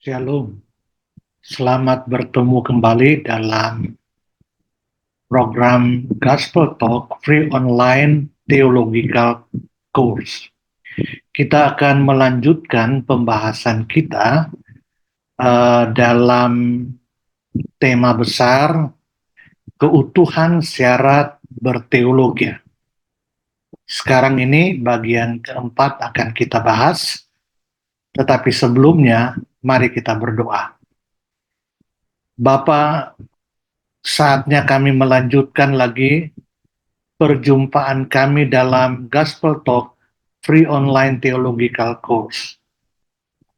Shalom, selamat bertemu kembali dalam program Gospel Talk Free Online Theological Course. Kita akan melanjutkan pembahasan kita dalam tema besar keutuhan syarat berteologi. Sekarang ini bagian keempat akan kita bahas, tetapi sebelumnya mari kita berdoa. Bapa, saatnya kami melanjutkan lagi perjumpaan kami dalam Gospel Talk Free Online Theological Course.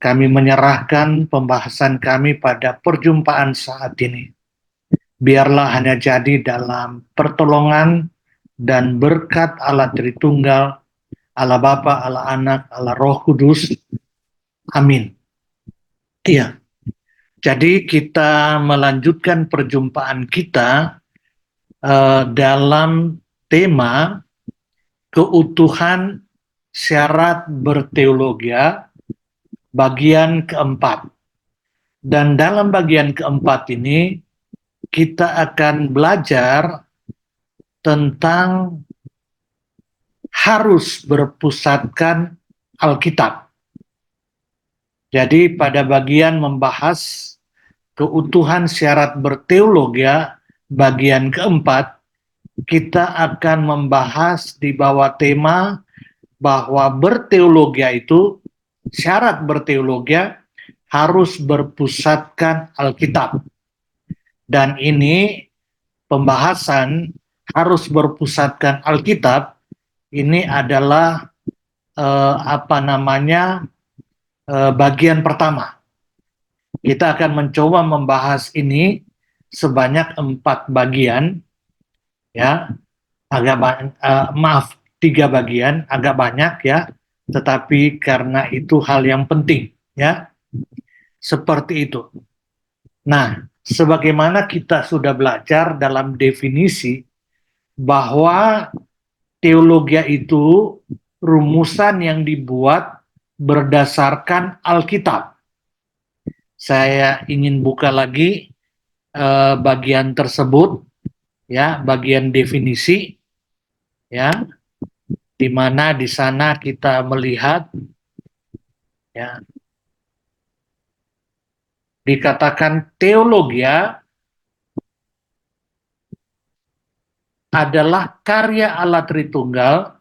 Kami menyerahkan pembahasan kami pada perjumpaan saat ini. Biarlah hanya jadi dalam pertolongan dan berkat Allah Tritunggal, Allah Bapa, Allah Anak, Allah Roh Kudus. Amin. Iya. Jadi kita melanjutkan perjumpaan kita dalam tema keutuhan syarat berteologia bagian keempat. Dan dalam bagian keempat ini kita akan belajar tentang harus berpusatkan Alkitab. Jadi pada bagian membahas keutuhan syarat berteologia bagian keempat, kita akan membahas di bawah tema bahwa berteologia itu, syarat berteologia harus berpusatkan Alkitab. Dan ini pembahasan harus berpusatkan Alkitab, ini adalah bagian pertama. Kita akan mencoba membahas ini sebanyak 4 bagian, ya, maaf 3 bagian, agak banyak ya, tetapi karena itu hal yang penting, ya, seperti itu. Nah, sebagaimana kita sudah belajar dalam definisi bahwa teologi itu rumusan yang dibuat berdasarkan Alkitab. Saya ingin buka lagi bagian tersebut, ya, bagian definisi, ya, di mana di sana kita melihat, ya, dikatakan teologia adalah karya Allah Tritunggal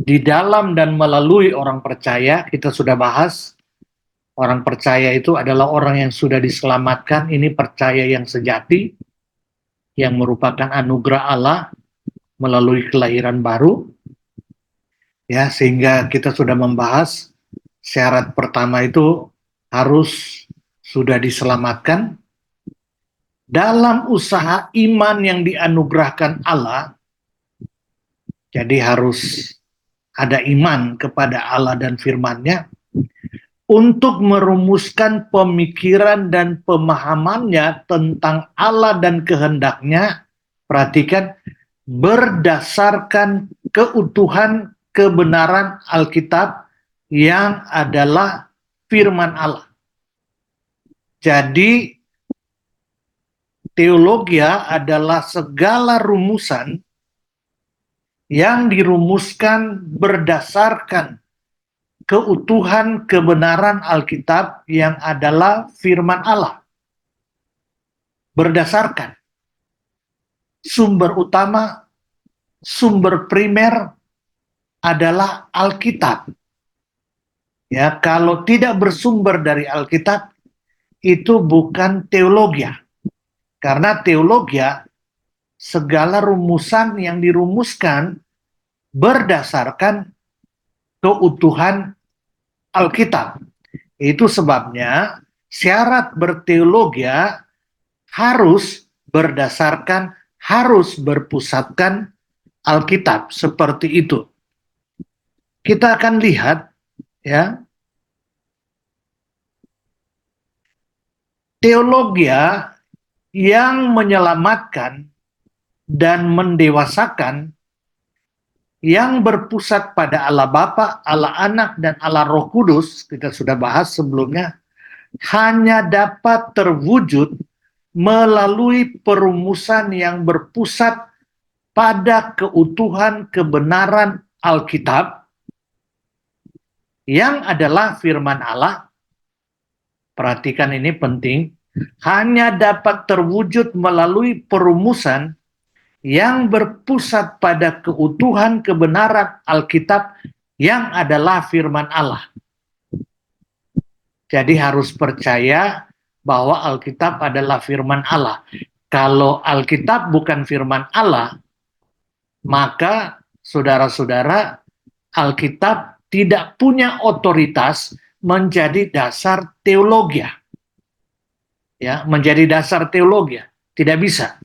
di dalam dan melalui orang percaya. Kita sudah bahas, orang percaya itu adalah orang yang sudah diselamatkan, ini percaya yang sejati, yang merupakan anugerah Allah melalui kelahiran baru. Ya, sehingga kita sudah membahas syarat pertama itu harus sudah diselamatkan. Dalam usaha iman yang dianugerahkan Allah, jadi harus ada iman kepada Allah dan firman-Nya untuk merumuskan pemikiran dan pemahamannya tentang Allah dan kehendak-Nya. Perhatikan, berdasarkan keutuhan kebenaran Alkitab yang adalah firman Allah. Jadi teologia adalah segala rumusan yang dirumuskan berdasarkan keutuhan kebenaran Alkitab yang adalah firman Allah. Berdasarkan sumber utama, sumber primer adalah Alkitab. Ya, kalau tidak bersumber dari Alkitab, itu bukan teologia. Karena teologia, segala rumusan yang dirumuskan berdasarkan keutuhan Alkitab. Itu sebabnya syarat berteologia harus berdasarkan, harus berpusatkan Alkitab. Seperti itu. Kita akan lihat, ya, teologia yang menyelamatkan dan mendewasakan, yang berpusat pada Allah Bapa, Allah Anak, dan Allah Roh Kudus, kita sudah bahas sebelumnya, hanya dapat terwujud melalui perumusan yang berpusat pada keutuhan kebenaran Alkitab yang adalah firman Allah. Perhatikan, ini penting. Hanya dapat terwujud melalui perumusan yang berpusat pada keutuhan kebenaran Alkitab yang adalah firman Allah. Jadi harus percaya bahwa Alkitab adalah firman Allah. Kalau Alkitab bukan firman Allah, maka saudara-saudara, Alkitab tidak punya otoritas menjadi dasar teologi. Ya, menjadi dasar teologi, tidak bisa.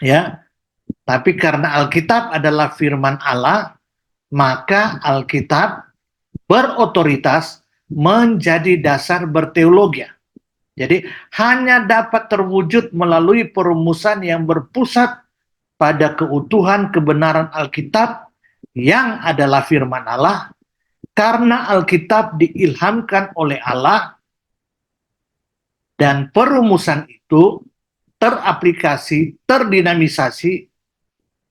Ya, tapi karena Alkitab adalah firman Allah, maka Alkitab berotoritas menjadi dasar berteologi. Jadi hanya dapat terwujud melalui perumusan yang berpusat pada keutuhan kebenaran Alkitab yang adalah firman Allah, karena Alkitab diilhamkan oleh Allah dan perumusan itu teraplikasi, terdinamisasi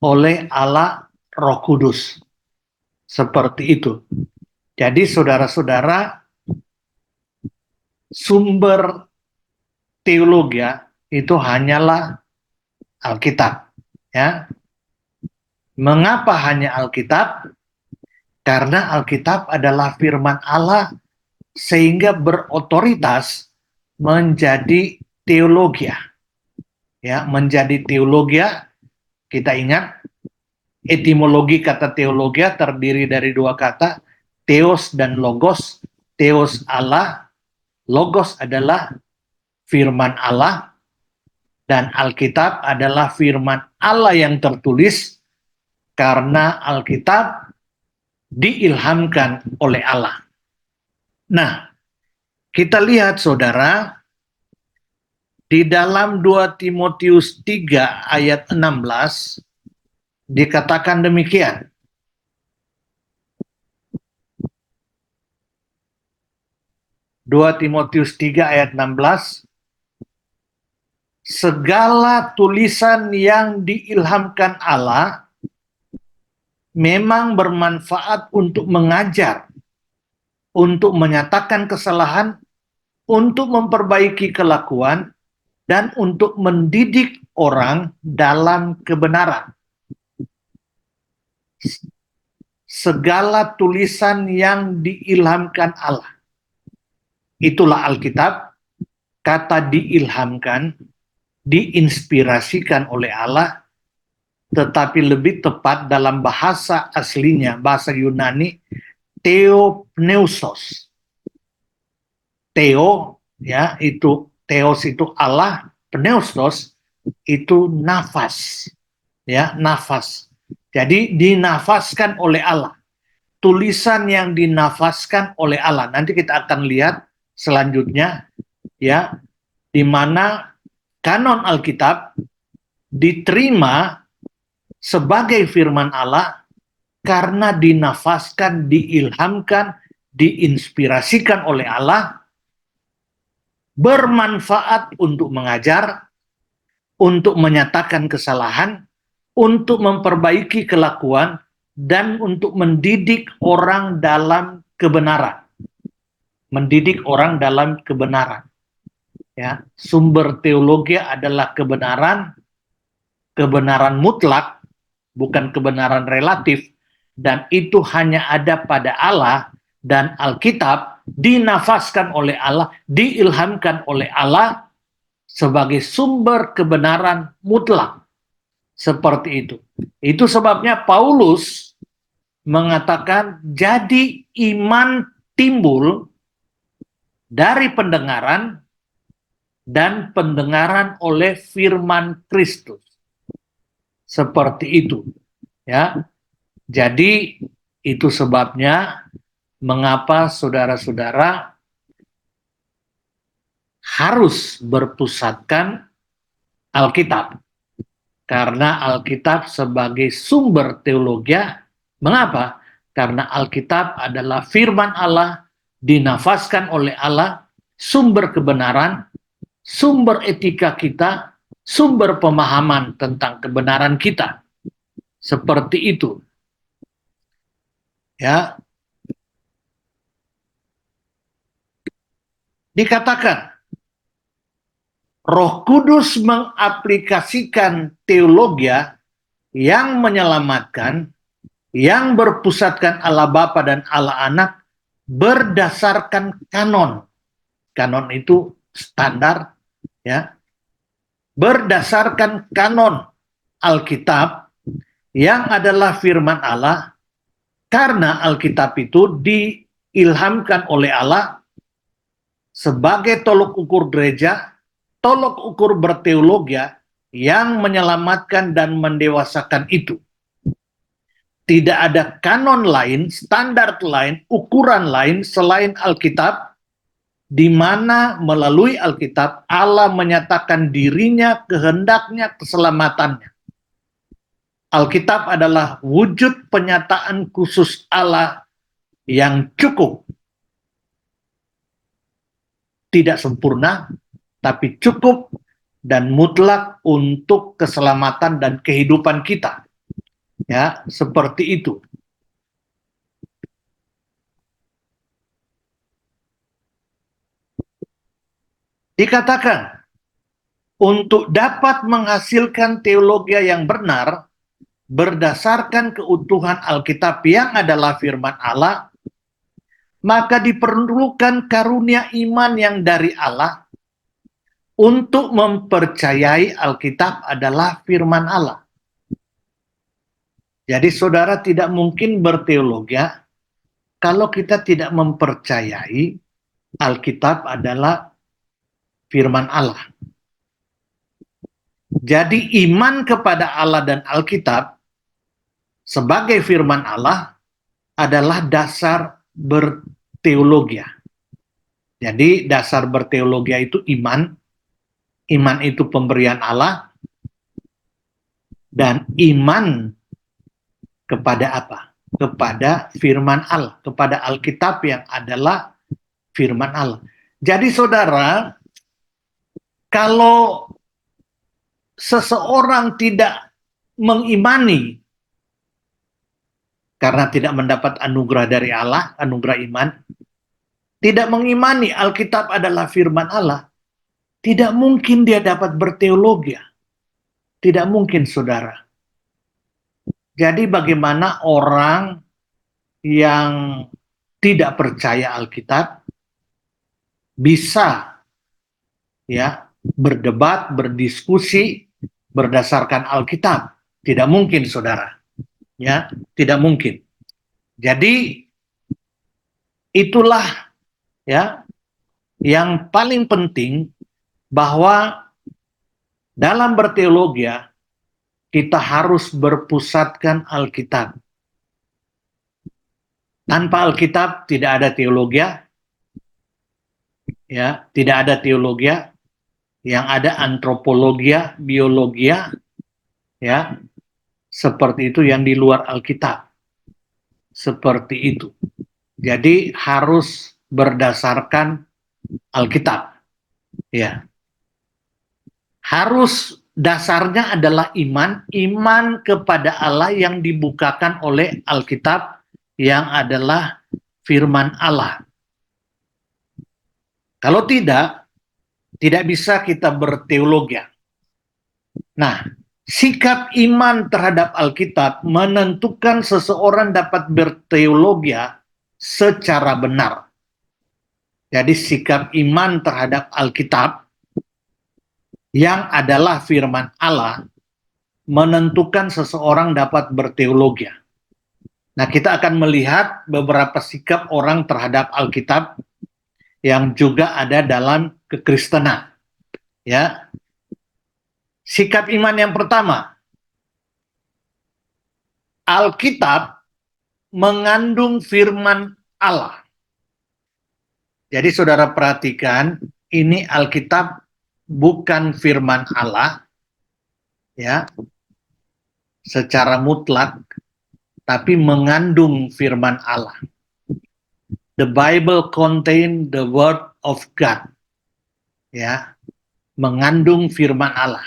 oleh Allah Roh Kudus. Seperti itu. Jadi saudara-saudara, sumber teologi itu hanyalah Alkitab. Ya. Mengapa hanya Alkitab? Karena Alkitab adalah firman Allah sehingga berotoritas menjadi teologi. Ya, menjadi teologi. Kita ingat etimologi kata teologi terdiri dari dua kata, theos dan logos. Theos Allah, logos adalah firman Allah, dan Alkitab adalah firman Allah yang tertulis karena Alkitab diilhamkan oleh Allah. Nah, kita lihat saudara, di dalam 2 Timotius 3 ayat 16 dikatakan demikian. Dua Timotius 3 ayat 16, segala tulisan yang diilhamkan Allah memang bermanfaat untuk mengajar, untuk menyatakan kesalahan, untuk memperbaiki kelakuan, dan untuk mendidik orang dalam kebenaran. Segala tulisan yang diilhamkan Allah. Itulah Alkitab. Kata diilhamkan, diinspirasikan oleh Allah, tetapi lebih tepat dalam bahasa aslinya, bahasa Yunani, theopneusos. Theo, ya, itu theos itu Allah, pneusos itu nafas. Ya, nafas. Jadi dinafaskan oleh Allah. Tulisan yang dinafaskan oleh Allah. Nanti kita akan lihat selanjutnya, ya, di mana kanon Alkitab diterima sebagai firman Allah karena dinafaskan, diilhamkan, diinspirasikan oleh Allah, bermanfaat untuk mengajar, untuk menyatakan kesalahan, untuk memperbaiki kelakuan, dan untuk mendidik orang dalam kebenaran. Mendidik orang dalam kebenaran. Ya, sumber teologi adalah kebenaran, kebenaran mutlak, bukan kebenaran relatif, dan itu hanya ada pada Allah, dan Alkitab dinafaskan oleh Allah, diilhamkan oleh Allah sebagai sumber kebenaran mutlak. Seperti itu. Itu sebabnya Paulus mengatakan, jadi iman timbul dari pendengaran, dan pendengaran oleh firman Kristus. Seperti itu, ya. Jadi itu sebabnya mengapa saudara-saudara harus berpusatkan Alkitab. Karena Alkitab sebagai sumber teologi. Mengapa? Karena Alkitab adalah firman Allah, dinafaskan oleh Allah sumber kebenaran, sumber etika kita, sumber pemahaman tentang kebenaran kita. Seperti itu. Ya. Dikatakan Roh Kudus mengaplikasikan teologi yang menyelamatkan, yang berpusatkan Allah Bapa dan Allah Anak berdasarkan kanon. Kanon itu standar, ya. Berdasarkan kanon Alkitab yang adalah firman Allah, karena Alkitab itu diilhamkan oleh Allah sebagai tolok ukur gereja, tolok ukur berteologi yang menyelamatkan dan mendewasakan itu. Tidak ada kanon lain, standar lain, ukuran lain selain Alkitab, di mana melalui Alkitab Allah menyatakan dirinya, kehendaknya, keselamatannya. Alkitab adalah wujud penyataan khusus Allah yang cukup. Tidak sempurna, tapi cukup dan mutlak untuk keselamatan dan kehidupan kita. Ya, seperti itu. Dikatakan, untuk dapat menghasilkan teologi yang benar, berdasarkan keutuhan Alkitab yang adalah firman Allah, maka diperlukan karunia iman yang dari Allah untuk mempercayai Alkitab adalah firman Allah. Jadi saudara tidak mungkin berteologi kalau kita tidak mempercayai Alkitab adalah firman Allah. Jadi iman kepada Allah dan Alkitab sebagai firman Allah adalah dasar berteologi. Jadi dasar berteologi itu iman. Iman itu pemberian Allah. Dan iman kepada apa? Kepada firman Allah, kepada Alkitab yang adalah firman Allah. Jadi saudara, kalau seseorang tidak mengimani karena tidak mendapat anugerah dari Allah, anugerah iman, tidak mengimani Alkitab adalah firman Allah, tidak mungkin dia dapat berteologi. Tidak mungkin, saudara. Jadi bagaimana orang yang tidak percaya Alkitab bisa ya berdebat, berdiskusi berdasarkan Alkitab? Tidak mungkin, saudara. Ya, tidak mungkin. Jadi itulah ya yang paling penting, bahwa dalam berteologi kita harus berpusatkan Alkitab. Tanpa Alkitab tidak ada teologi, ya, tidak ada teologi, yang ada antropologi, biologi, ya, seperti itu yang di luar Alkitab. Seperti itu. Jadi harus berdasarkan Alkitab. Ya. Harus dasarnya adalah iman, iman kepada Allah yang dibukakan oleh Alkitab yang adalah firman Allah. Kalau tidak bisa kita berteologi. Nah, sikap iman terhadap Alkitab menentukan seseorang dapat berteologi secara benar. Jadi sikap iman terhadap Alkitab yang adalah firman Allah menentukan seseorang dapat berteologi. Nah, kita akan melihat beberapa sikap orang terhadap Alkitab yang juga ada dalam kekristenan. Ya. Sikap iman yang pertama, Alkitab mengandung firman Allah. Jadi saudara perhatikan, ini Alkitab bukan firman Allah, ya, secara mutlak, tapi mengandung firman Allah. The Bible contain the word of God, ya, mengandung firman Allah.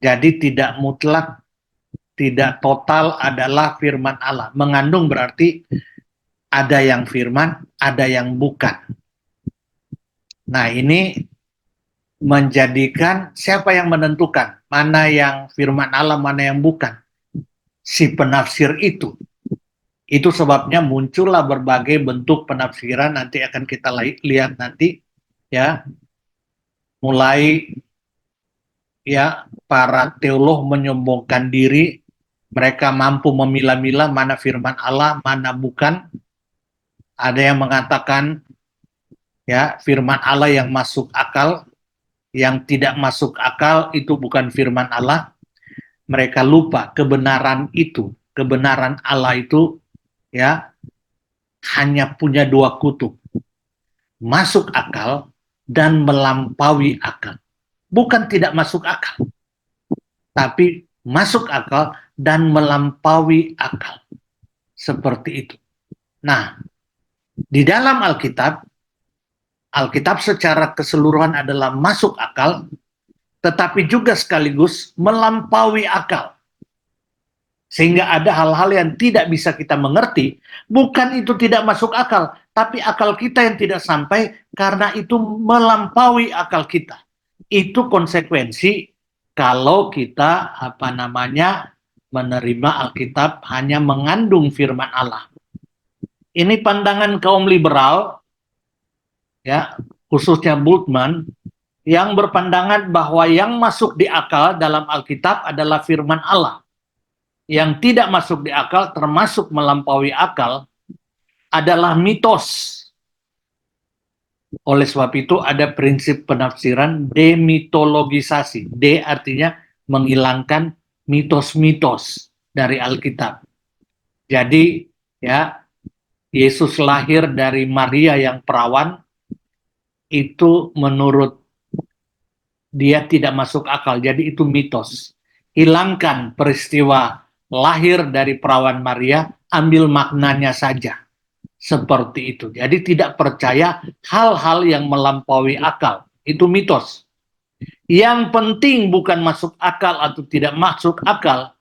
Jadi tidak mutlak, tidak total adalah firman Allah. Mengandung berarti ada yang firman, ada yang bukan. Nah, ini menjadikan siapa yang menentukan mana yang firman Allah, mana yang bukan? Si penafsir itu. Itu sebabnya muncullah berbagai bentuk penafsiran, nanti akan kita lihat nanti, ya. Mulai, ya, para teolog menyombongkan diri, mereka mampu memilah-milah mana firman Allah, mana bukan. Ada yang mengatakan, ya, firman Allah yang masuk akal, yang tidak masuk akal itu bukan firman Allah. Mereka lupa kebenaran itu, kebenaran Allah itu, ya, hanya punya dua kutub, masuk akal dan melampaui akal. Bukan tidak masuk akal, tapi masuk akal dan melampaui akal. Seperti itu. Nah, di dalam Alkitab, Alkitab secara keseluruhan adalah masuk akal, tetapi juga sekaligus melampaui akal. Sehingga ada hal-hal yang tidak bisa kita mengerti, bukan itu tidak masuk akal, tapi akal kita yang tidak sampai karena itu melampaui akal kita. Itu konsekuensi kalau kita menerima Alkitab hanya mengandung firman Allah. Ini pandangan kaum liberal, ya, khususnya Bultmann, yang berpandangan bahwa yang masuk di akal dalam Alkitab adalah firman Allah. Yang tidak masuk di akal, termasuk melampaui akal, adalah mitos. Oleh sebab itu ada prinsip penafsiran demitologisasi. D artinya menghilangkan mitos-mitos dari Alkitab. Jadi, ya, Yesus lahir dari Maria yang perawan, itu menurut dia tidak masuk akal, jadi itu mitos. Hilangkan peristiwa lahir dari perawan Maria, ambil maknanya saja. Seperti itu. Jadi tidak percaya hal-hal yang melampaui akal. Itu mitos. Yang penting bukan masuk akal atau tidak masuk akal,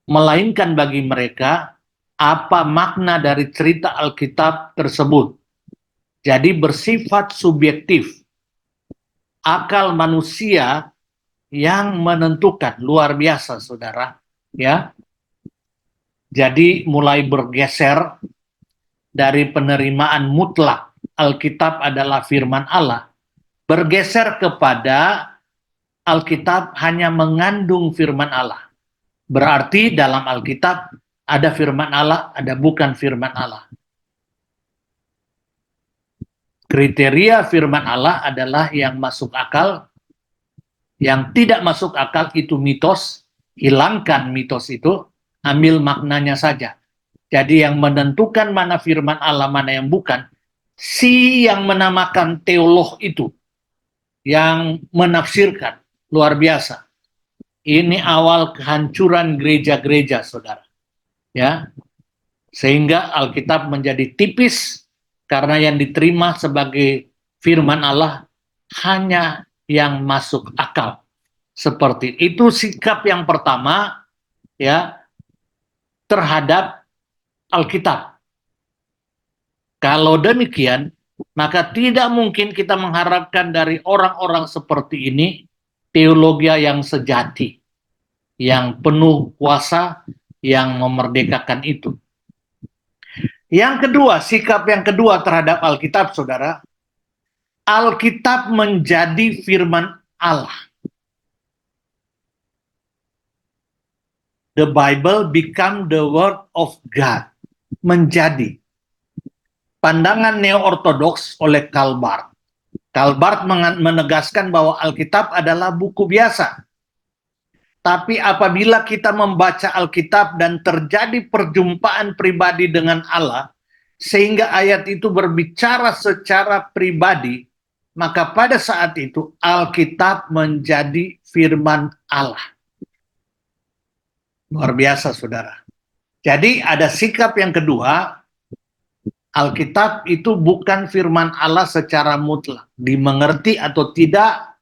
melainkan bagi mereka apa makna dari cerita Alkitab tersebut. Jadi bersifat subjektif. Akal manusia yang menentukan, luar biasa, saudara. Ya, jadi mulai bergeser dari penerimaan mutlak Alkitab adalah firman Allah, bergeser kepada Alkitab hanya mengandung firman Allah. Berarti dalam Alkitab ada firman Allah, ada bukan firman Allah. Kriteria firman Allah adalah yang masuk akal, yang tidak masuk akal itu mitos, hilangkan mitos itu, ambil maknanya saja. Jadi yang menentukan mana firman Allah, mana yang bukan, si yang menamakan teolog itu, yang menafsirkan, luar biasa. Ini awal kehancuran gereja-gereja, saudara. Ya, sehingga Alkitab menjadi tipis karena yang diterima sebagai firman Allah hanya yang masuk akal. Seperti itu sikap yang pertama, ya, terhadap Alkitab. Kalau demikian, maka tidak mungkin kita mengharapkan dari orang-orang seperti ini teologi yang sejati, yang penuh kuasa, yang memerdekakan itu. Yang kedua, sikap yang kedua terhadap Alkitab, saudara, Alkitab menjadi firman Allah. The Bible become the word of God. Menjadi. Pandangan neo-ortodoks oleh Karl Barth. Karl Barth menegaskan bahwa Alkitab adalah buku biasa. Tapi apabila kita membaca Alkitab dan terjadi perjumpaan pribadi dengan Allah, sehingga ayat itu berbicara secara pribadi, maka pada saat itu Alkitab menjadi firman Allah. Luar biasa, saudara. Jadi ada sikap yang kedua, Alkitab itu bukan firman Allah secara mutlak. Dimengerti atau tidak,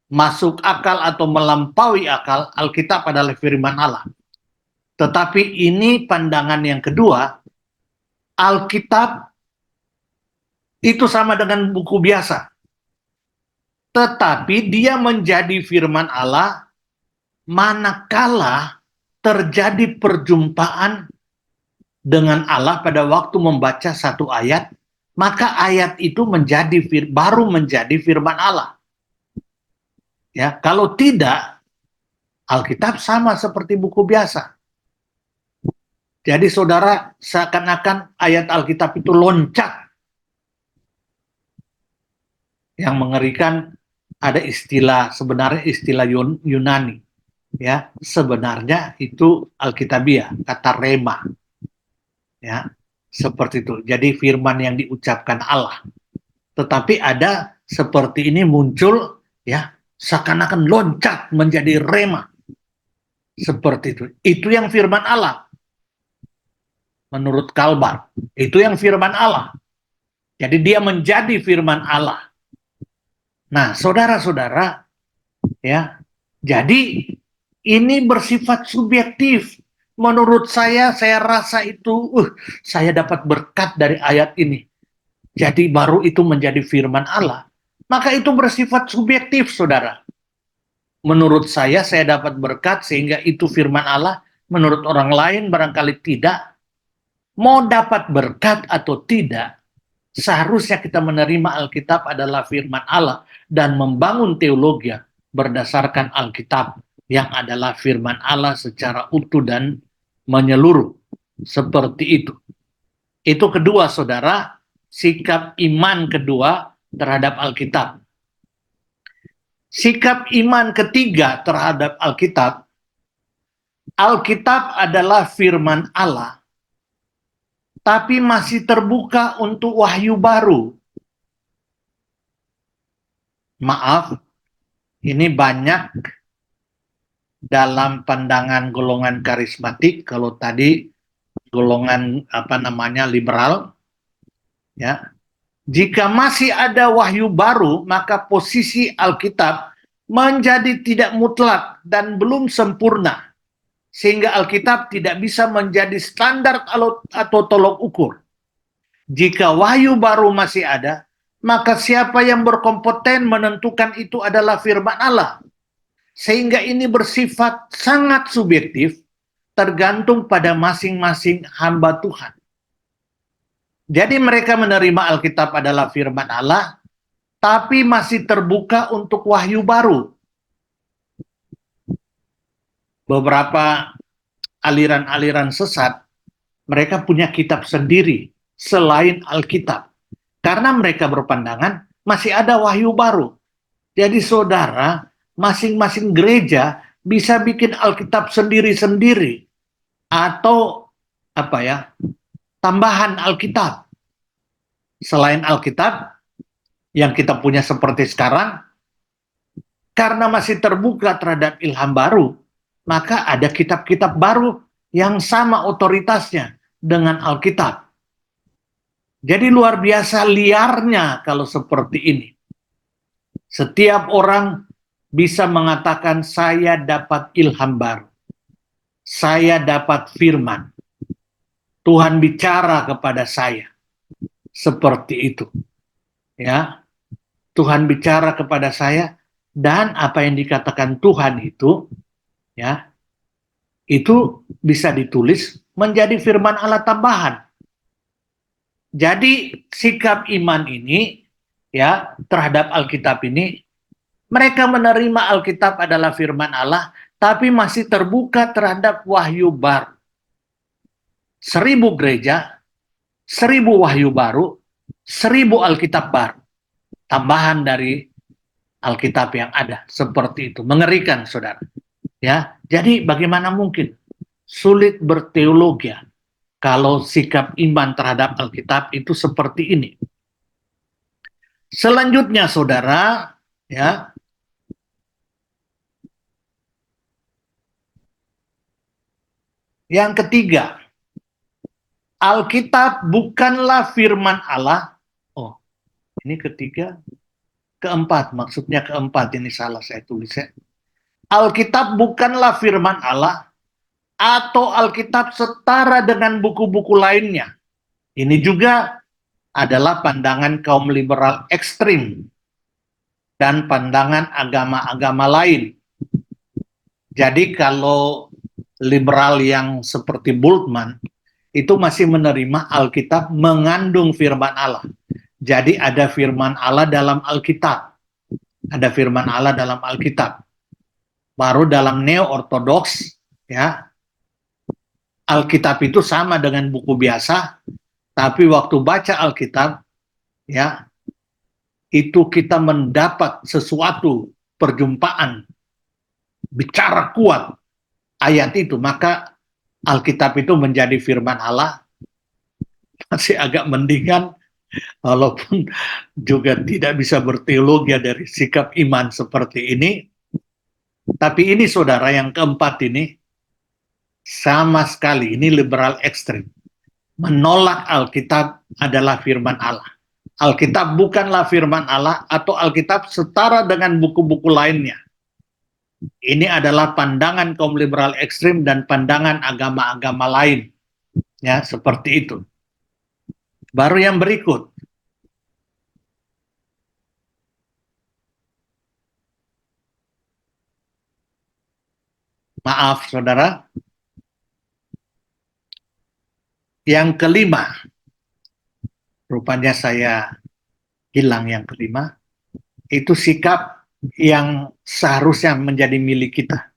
masuk akal atau melampaui akal, Alkitab adalah firman Allah. Tetapi ini pandangan yang kedua, Alkitab itu sama dengan buku biasa. Tetapi dia menjadi firman Allah manakala terjadi perjumpaan dengan Allah pada waktu membaca satu ayat, maka ayat itu baru menjadi firman Allah. Ya, kalau tidak, Alkitab sama seperti buku biasa. Jadi saudara, seakan-akan ayat Alkitab itu loncat. Yang mengerikan, ada istilah, sebenarnya istilah Yunani. Ya, sebenarnya itu Alkitabiah, kata rema. Ya, seperti itu. Jadi firman yang diucapkan Allah. Tetapi ada seperti ini muncul, ya, seakan-akan loncat menjadi rema. Seperti itu. Itu yang firman Allah. Menurut Kalbar, itu yang firman Allah. Jadi dia menjadi firman Allah. Nah, saudara-saudara, ya, jadi ini bersifat subjektif. Menurut saya rasa itu, saya dapat berkat dari ayat ini. Jadi baru itu menjadi firman Allah. Maka itu bersifat subjektif, saudara. Menurut saya dapat berkat sehingga itu firman Allah. Menurut orang lain barangkali tidak. Mau dapat berkat atau tidak, seharusnya kita menerima Alkitab adalah firman Allah dan membangun teologi berdasarkan Alkitab yang adalah firman Allah secara utuh dan menyeluruh. Seperti itu. Itu kedua, saudara, sikap iman kedua terhadap Alkitab. Sikap iman ketiga terhadap Alkitab, Alkitab adalah firman Allah, tapi masih terbuka untuk wahyu baru. Maaf, ini banyak dalam pandangan golongan karismatik. Kalau tadi golongan liberal, ya. Jika masih ada wahyu baru, maka posisi Alkitab menjadi tidak mutlak dan belum sempurna. Sehingga Alkitab tidak bisa menjadi standar atau tolok ukur. Jika wahyu baru masih ada, maka siapa yang berkompeten menentukan itu adalah firman Allah. Sehingga ini bersifat sangat subjektif, tergantung pada masing-masing hamba Tuhan. Jadi mereka menerima Alkitab adalah firman Allah, tapi masih terbuka untuk wahyu baru. Beberapa aliran-aliran sesat, mereka punya kitab sendiri selain Alkitab. Karena mereka berpandangan masih ada wahyu baru. Jadi saudara, masing-masing gereja bisa bikin Alkitab sendiri-sendiri. Atau tambahan Alkitab. Selain Alkitab, yang kita punya seperti sekarang, karena masih terbuka terhadap ilham baru, maka ada kitab-kitab baru yang sama otoritasnya dengan Alkitab. Jadi luar biasa liarnya kalau seperti ini. Setiap orang bisa mengatakan saya dapat ilham baru. Saya dapat firman. Tuhan bicara kepada saya. Seperti itu. Ya. Tuhan bicara kepada saya dan apa yang dikatakan Tuhan itu, ya, itu bisa ditulis menjadi firman Allah tambahan. Jadi sikap iman ini, ya, terhadap Alkitab ini, mereka menerima Alkitab adalah firman Allah, tapi masih terbuka terhadap wahyu baru. 1000 gereja, 1000 wahyu baru, 1000 Alkitab baru. Tambahan dari Alkitab yang ada. Seperti itu. Mengerikan, saudara. Ya, jadi bagaimana mungkin sulit berteologi kalau sikap iman terhadap Alkitab itu seperti ini. Selanjutnya, saudara, ya, yang ketiga, Alkitab bukanlah firman Allah. Oh, ini ketiga. Keempat, maksudnya keempat, ini salah saya tulisnya. Alkitab bukanlah firman Allah, atau Alkitab setara dengan buku-buku lainnya. Ini juga adalah pandangan kaum liberal ekstrim dan pandangan agama-agama lain. Jadi kalau liberal yang seperti Bultmann itu masih menerima Alkitab mengandung firman Allah. Jadi ada firman Allah dalam Alkitab. Ada firman Allah dalam Alkitab. Baru dalam neo-ortodoks, ya, Alkitab itu sama dengan buku biasa, tapi waktu baca Alkitab, ya, itu kita mendapat sesuatu perjumpaan, bicara kuat ayat itu, maka Alkitab itu menjadi firman Allah. Masih agak mendingan, walaupun juga tidak bisa berteologi dari sikap iman seperti ini. Tapi ini saudara, yang keempat ini sama sekali, ini liberal ekstrim. Menolak Alkitab adalah firman Allah. Alkitab bukanlah firman Allah, atau Alkitab setara dengan buku-buku lainnya. Ini adalah pandangan kaum liberal ekstrim dan pandangan agama-agama lain. Ya, seperti itu. Baru yang berikut. Maaf, saudara. Yang kelima, rupanya saya hilang yang kelima, itu sikap yang seharusnya menjadi milik kita.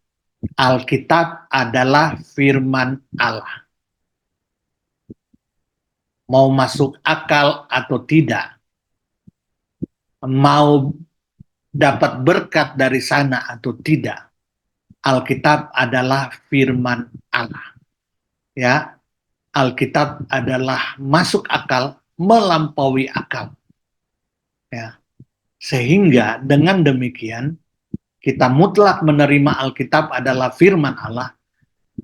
Alkitab adalah firman Allah. Mau masuk akal atau tidak, mau dapat berkat dari sana atau tidak, Alkitab adalah firman Allah. Ya, Alkitab adalah masuk akal, melampaui akal. Ya. Sehingga dengan demikian, kita mutlak menerima Alkitab adalah firman Allah,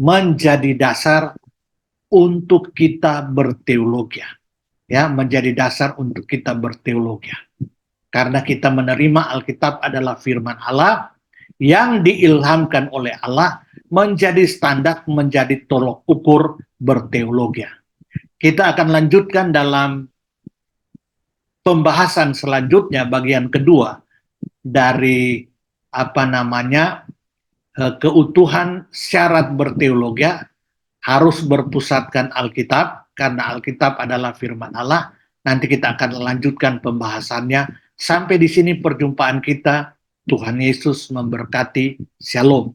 menjadi dasar untuk kita berteologi. Ya, menjadi dasar untuk kita berteologi. Karena kita menerima Alkitab adalah firman Allah, yang diilhamkan oleh Allah, menjadi standar, menjadi tolok ukur berteologi. Kita akan lanjutkan dalam pembahasan selanjutnya, bagian kedua dari keutuhan syarat berteologi, harus berpusatkan Alkitab, karena Alkitab adalah firman Allah. Nanti kita akan lanjutkan pembahasannya. Sampai di sini perjumpaan kita. Tuhan Yesus memberkati. Shalom.